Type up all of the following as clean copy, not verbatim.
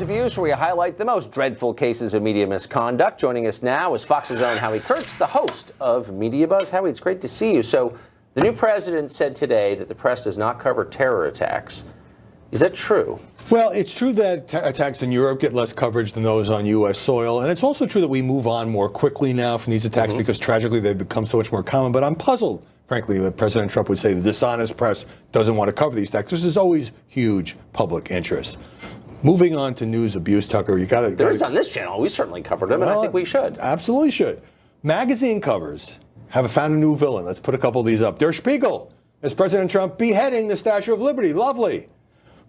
Abuse, where we highlight the most dreadful cases of media misconduct. Joining us now is Fox's own Howie Kurtz, the host of Media Buzz. Howie, it's great to see you. So the new president said today that the press does not cover terror attacks. Is that true? Well, it's true that attacks in Europe get less coverage than those on U.S. soil. And it's also true that we move on more quickly now from these attacks because tragically they've become so much more common. But I'm puzzled, frankly, that President Trump would say the dishonest press doesn't want to cover these attacks. This is always huge public interest. Moving on to news abuse, Tucker, you got to. There is on this channel. We certainly covered them, and I think we should. Absolutely should. Magazine covers have found a new villain. Let's put a couple of these up. Der Spiegel as President Trump beheading the Statue of Liberty. Lovely.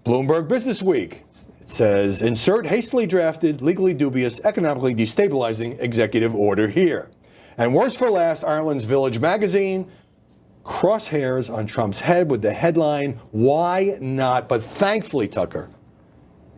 Bloomberg Business Week says, insert hastily drafted, legally dubious, economically destabilizing executive order here. And worse for last, Ireland's Village magazine, crosshairs on Trump's head with the headline, why not? But thankfully, Tucker,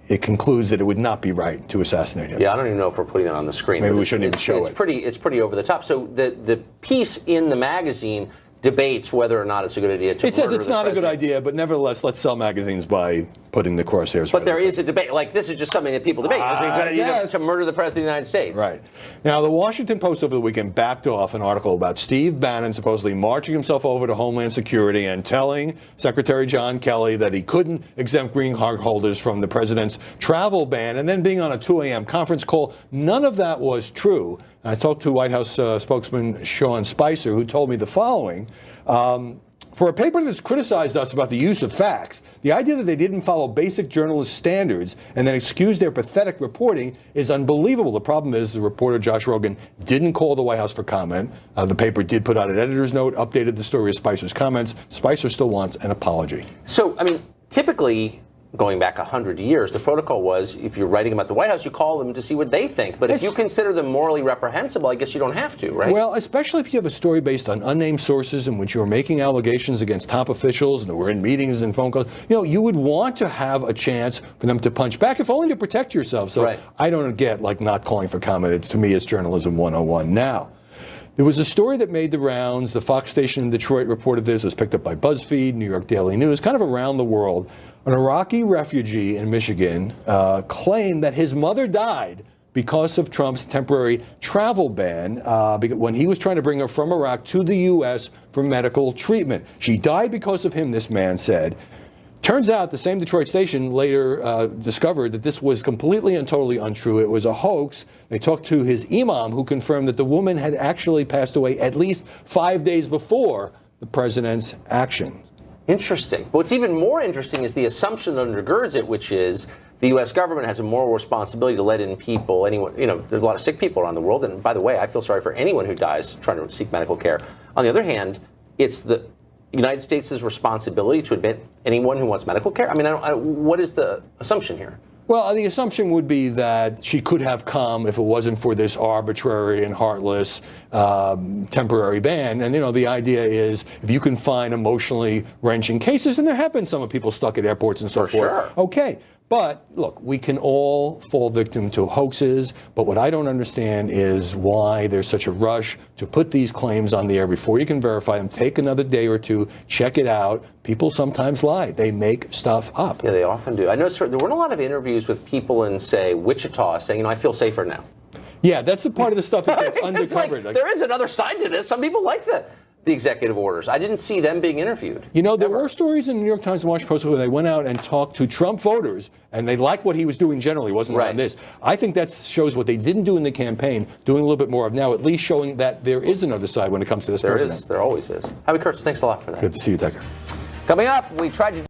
it concludes that it would not be right to assassinate him. Yeah, I don't even know if we're putting that on the screen. Maybe we shouldn't even show it. It's pretty over the top. So the piece in the magazine debates whether or not it's a good idea to. It says it's not a good idea, but nevertheless, let's sell magazines by putting the crosshairs. But there is a debate. Like, this is just something that people debate. Is it a good idea to murder the president of the United States? Right. Now, the Washington Post over the weekend backed off an article about Steve Bannon supposedly marching himself over to Homeland Security and telling Secretary John Kelly that he couldn't exempt green card holders from the president's travel ban, and then being on a 2 a.m. conference call. None of that was true. And I talked to White House spokesman Sean Spicer, who told me the following. For a paper that's criticized us about the use of facts, the idea that they didn't follow basic journalist standards and then excuse their pathetic reporting is unbelievable. The problem is the reporter Josh Rogan didn't call the White House for comment. The paper did put out an editor's note, updated the story of Spicer's comments. Spicer still wants an apology. So, I mean, typically, going back 100 years, the protocol was if you're writing about the White House, you call them to see what they think. But if you consider them morally reprehensible, I guess you don't have to, right? Well, especially if you have a story based on unnamed sources in which you're making allegations against top officials and we're in meetings and phone calls, you know, you would want to have a chance for them to punch back, if only to protect yourself. So I don't get, like, not calling for comment. To me, it's journalism 101. Now, there was a story that made the rounds. The Fox station in Detroit reported this. It was picked up by BuzzFeed, New York Daily News, kind of around the world. An Iraqi refugee in Michigan claimed that his mother died because of Trump's temporary travel ban when he was trying to bring her from Iraq to the U.S. for medical treatment. She died because of him, this man said. Turns out the same Detroit station later discovered that this was completely and totally untrue. It was a hoax. They talked to his imam, who confirmed that the woman had actually passed away at least 5 days before the president's action. Interesting. But what's even more interesting is the assumption that undergirds it, which is the U.S. government has a moral responsibility to let in people, anyone, you know, there's a lot of sick people around the world. And by the way, I feel sorry for anyone who dies trying to seek medical care. On the other hand, it's the United States' responsibility to admit anyone who wants medical care. I mean, what is the assumption here? Well, the assumption would be that she could have come if it wasn't for this arbitrary and heartless temporary ban. And, you know, the idea is if you can find emotionally wrenching cases, and there have been some of people stuck at airports and so forth. Sure. Okay. But, look, we can all fall victim to hoaxes, but what I don't understand is why there's such a rush to put these claims on the air before you can verify them. Take another day or two, check it out. People sometimes lie. They make stuff up. Yeah, they often do. I noticed there weren't a lot of interviews with people in, say, Wichita saying, you know, I feel safer now. Yeah, that's the part of the stuff that gets undercovered. Like, there is another side to this. Some people like the executive orders. I didn't see them being interviewed. You know, there were stories in the New York Times and Washington Post where they went out and talked to Trump voters, and they liked what he was doing generally. It wasn't on this. I think that shows what they didn't do in the campaign, doing a little bit more of now, at least showing that there is another side when it comes to this president. There always is. Howie Kurtz, thanks a lot for that. Good to see you, Tucker. Coming up, we tried to